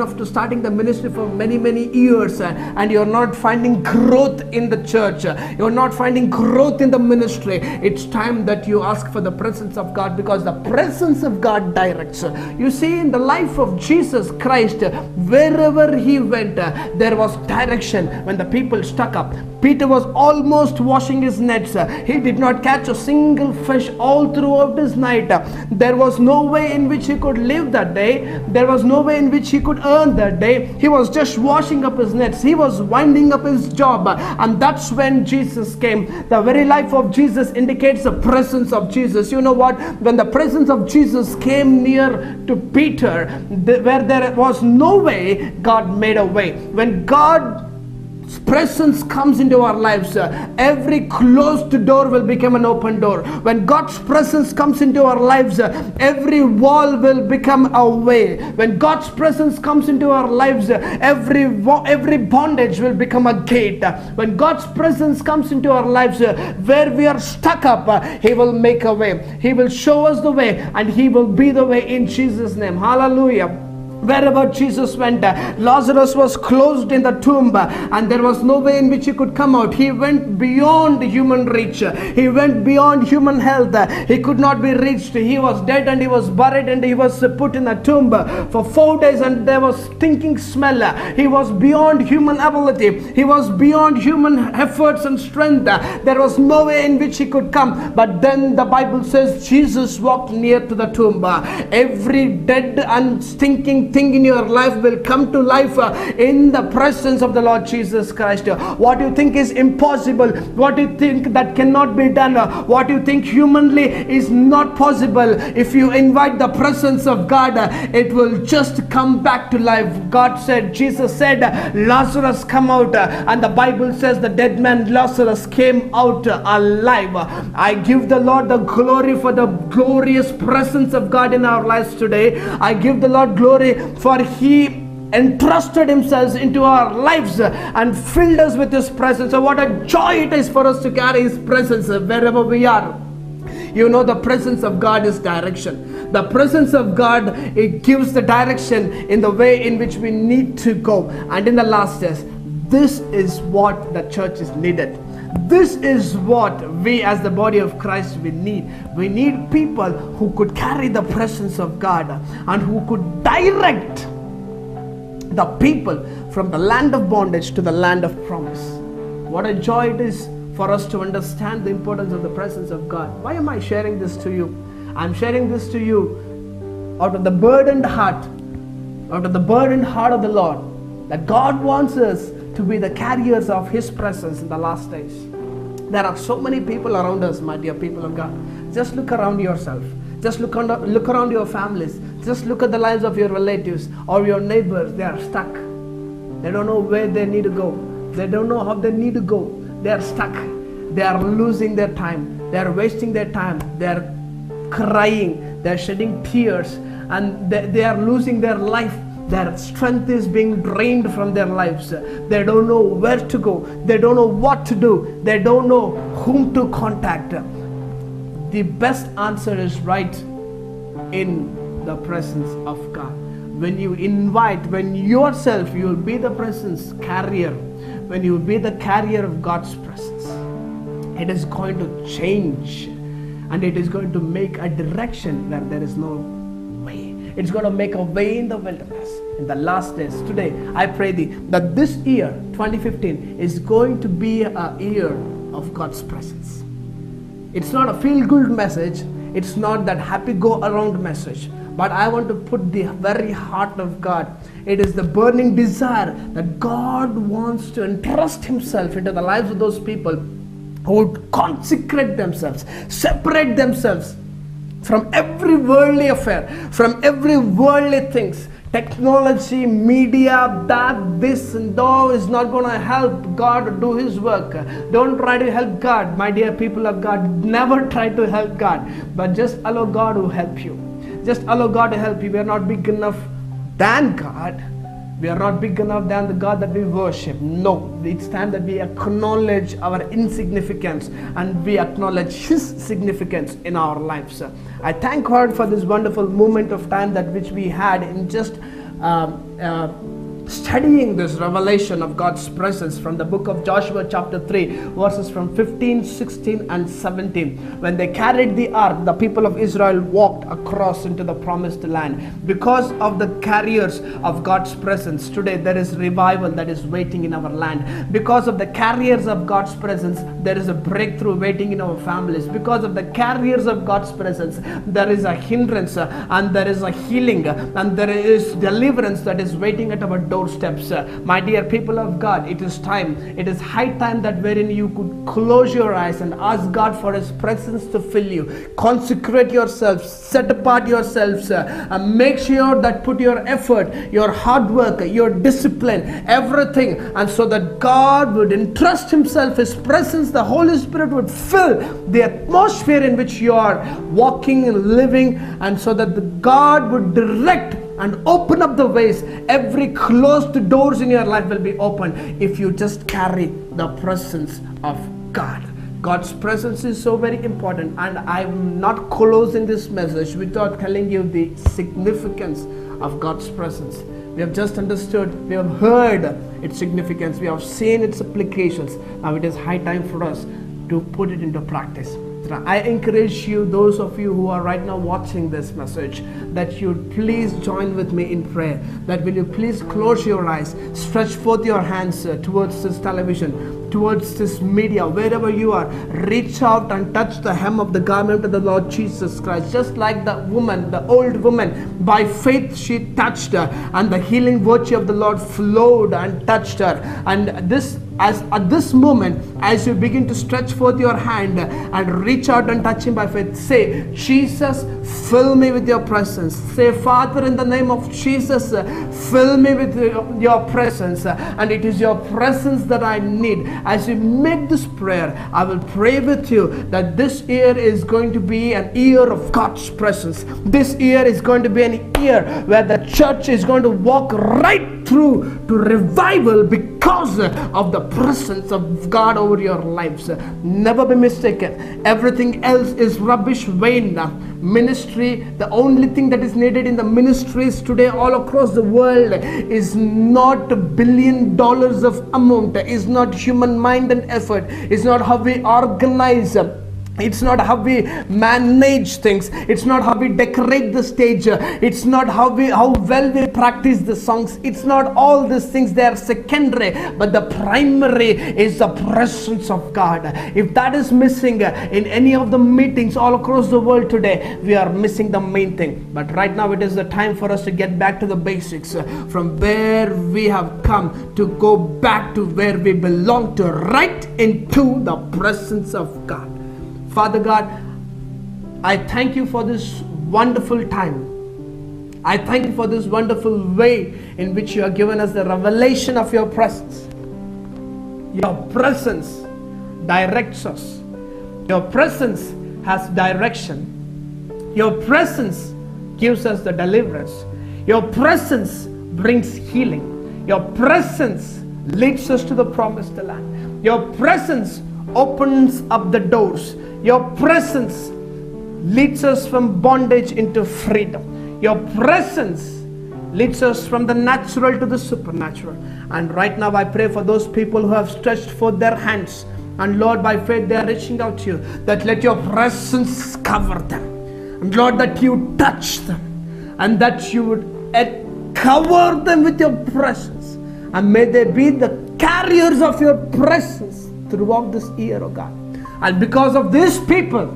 after starting the ministry for many years and you're not finding growth in the church, you're not finding growth in the ministry, it's time that you ask for the presence of God, because the presence of God directs. You see, in the life of Jesus Christ, wherever he went, there was direction. When the people stuck up, Peter was almost washing his nets. He did not catch a single fish all throughout his night. There was no way in which he could live that day. There was no way in which he could earn that day. He was just washing up his nets. He was winding up his job. And that's when Jesus came. The very life of Jesus indicates the presence of Jesus. You know what? When the presence of Jesus came near to Peter, where there was no way, God made a way. When God's presence comes into our lives, every closed door will become an open door. When God's presence comes into our lives, every wall will become a way. When God's presence comes into our lives, every bondage will become a gate. When God's presence comes into our lives, where we are stuck up, he will make a way. He will show us the way, and he will be the way in Jesus' name. Hallelujah. Wherever Jesus went, Lazarus was closed in the tomb, and there was no way in which he could come out. He went beyond human reach. He went beyond human health. He could not be reached. He was dead and he was buried and he was put in a tomb for 4 days, and there was stinking smell. He was beyond human ability. He was beyond human efforts and strength. There was no way in which he could come. But then the Bible says Jesus walked near to the tomb. Every dead and stinking thing in your life will come to life in the presence of the Lord Jesus Christ. What you think is impossible, what you think that cannot be done, what you think humanly is not possible, if you invite the presence of God, it will just come back to life. God said, Jesus said, Lazarus come out, and the Bible says the dead man Lazarus came out alive. I give the Lord the glory for the glorious presence of God in our lives today. I give the Lord glory for he entrusted himself into our lives and filled us with his presence. So what a joy it is for us to carry his presence wherever we are. You know, the presence of God is direction. The presence of God, it gives the direction in the way in which we need to go. And in the last days, this is what the church is needed. This is what we as the body of Christ we need. We need people who could carry the presence of God and who could direct the people from the land of bondage to the land of promise. What a joy it is for us to understand the importance of the presence of God. Why am I sharing this to you? I'm sharing this to you out of the burdened heart of the Lord, that God wants us to be the carriers of his presence in the last days. There are so many people around us, my dear people of God. Just look around yourself. Just look around your families. Just look at the lives of your relatives or your neighbors. They are stuck. They don't know where they need to go. They don't know how they need to go. They are stuck. They are losing their time. They are wasting their time. They are crying. They are shedding tears. And they are losing their life. Their strength is being drained from their lives. They don't know where to go. They don't know what to do. They don't know whom to contact. The best answer is right in the presence of God. When you invite, when yourself, you will be the presence carrier. When you will be the carrier of God's presence, it is going to change, and it is going to make a direction where there is no way. It's going to make a way in the wilderness in the last days. Today, I pray thee that this year, 2015, is going to be a year of God's presence. It's not a feel-good message. It's not that happy go-around message. But I want to put the very heart of God. It is the burning desire that God wants to entrust himself into the lives of those people who would consecrate themselves, separate themselves from every worldly affair, from every worldly things. Technology, media, this and that is not going to help God do his work. Don't try to help God, my dear people of God. Never try to help God, but just allow God to help you. Just allow God to help you. We are not big enough than God. We are not big enough than the God that we worship. No, it's time that we acknowledge our insignificance and we acknowledge his significance in our lives. I thank God for this wonderful moment of time that which we had in just studying this revelation of God's presence from the book of Joshua chapter 3 verses from 15, 16 and 17. When they carried the ark, the people of Israel walked across into the promised land. Because of the carriers of God's presence, today there is revival that is waiting in our land. Because of the carriers of God's presence, there is a breakthrough waiting in our families. Because of the carriers of God's presence, there is a hindrance and there is a healing and there is deliverance that is waiting at our doorsteps. My dear people of God, it is time, it is high time that wherein you could close your eyes and ask God for His presence to fill you. Consecrate yourselves, set apart yourselves, and make sure that put your effort, your hard work, your discipline, everything, and so that God would entrust Himself, His presence, the Holy Spirit would fill the atmosphere in which you are walking and living, and so that the God would direct and open up the ways. Every closed doors in your life will be open if you just carry the presence of God. God's presence is so very important, and I'm not closing this message without telling you the significance of God's presence. We have just understood, we have heard its significance, we have seen its applications. Now it is high time for us to put it into practice. I encourage you, those of you who are right now watching this message, that you please join with me in prayer. That will you please close your eyes, stretch forth your hands towards this television, towards this media, wherever you are. Reach out and touch the hem of the garment of the Lord Jesus Christ. Just like the woman, the old woman, by faith she touched her, and the healing virtue of the Lord flowed and touched her. And this, as at this moment, as you begin to stretch forth your hand and reach out and touch Him by faith, say, Jesus, fill me with your presence. Say, Father, in the name of Jesus, fill me with your presence. And it is your presence that I need. As you make this prayer, I will pray with you that this year is going to be an year of God's presence. This year is going to be an year where the church is going to walk right through to revival because of the presence of God over your lives. Never be mistaken. Everything else is rubbish, vain. Ministry, the only thing that is needed in the ministries today all across the world is not $1 billion of amount, is not human mind and effort, is not how we organize. It's not how we manage things. It's not how we decorate the stage. It's not how well we practice the songs. It's not all these things. They are secondary, but the primary is the presence of God. If that is missing in any of the meetings all across the world today, we are missing the main thing. But right now it is the time for us to get back to the basics, from where we have come, to go back to where we belong to, right into the presence of God. Father God, I thank you for this wonderful time. I thank you for this wonderful way in which you have given us the revelation of your presence. Your presence directs us. Your presence has direction. Your presence gives us the deliverance. Your presence brings healing. Your presence leads us to the promised land. Your presence opens up the doors. Your presence leads us from bondage into freedom. Your presence leads us from the natural to the supernatural. And right now I pray for those people who have stretched forth their hands, and Lord, by faith they are reaching out to you, that let your presence cover them. And Lord, that you touch them, and that you would cover them with your presence. And may they be the carriers of your presence throughout this year, oh God. And because of these people,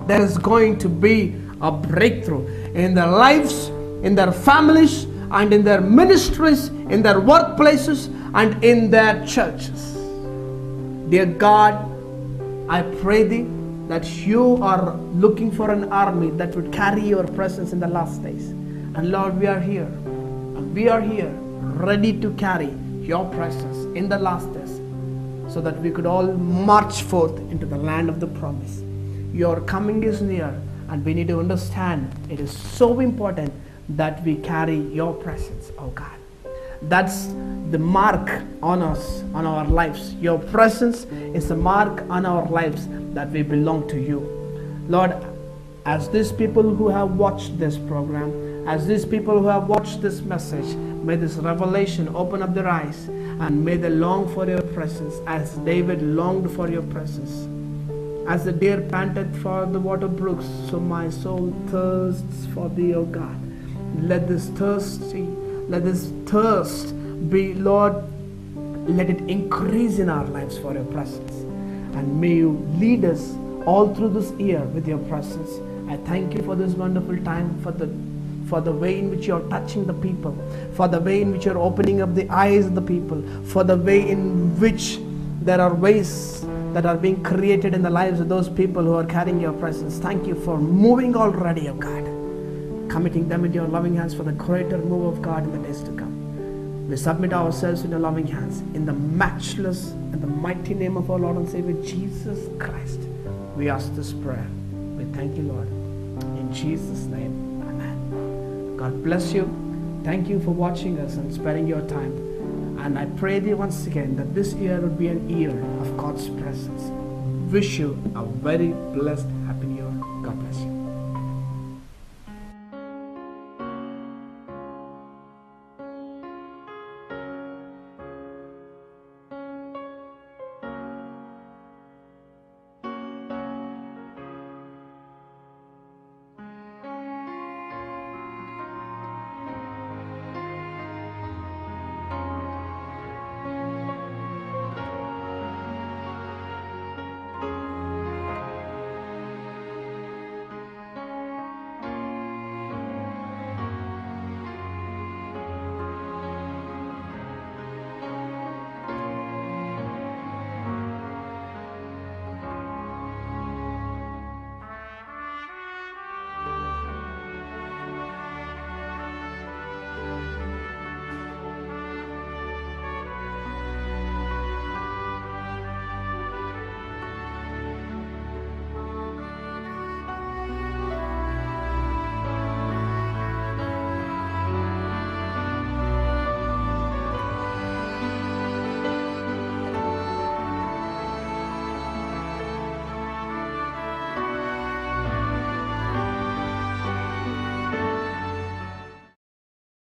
there is going to be a breakthrough in their lives, in their families, and in their ministries, in their workplaces, and in their churches. Dear God, I pray thee that you are looking for an army that would carry your presence in the last days. And Lord, we are here. And we are here ready to carry your presence in the last days, so that we could all march forth into the land of the promise. Your coming is near, and we need to understand it is so important that we carry your presence, oh God. That's the mark on us, on our lives. Your presence is the mark on our lives that we belong to you. Lord, as these people who have watched this program, As these people who have watched this message, may this revelation open up their eyes, and may they long for your presence as David longed for your presence. As the deer panted for the water brooks, so my soul thirsts for thee, O God. Let this thirst be, Lord, let it increase in our lives for your presence. And may you lead us all through this year with your presence. I thank you for this wonderful time, for the way in which you are touching the people, for the way in which you are opening up the eyes of the people, for the way in which there are ways that are being created in the lives of those people who are carrying your presence. Thank you for moving already, O God, committing them into your loving hands for the greater move of God in the days to come. We submit ourselves in your loving hands, in the matchless and the mighty name of our Lord and Savior Jesus Christ. We ask this prayer. We thank you, Lord. In Jesus' name, amen. God bless you. Thank you for watching us and spending your time. And I pray thee once again that this year would be an year of God's presence. Wish you a very blessed, happy new year. God bless you.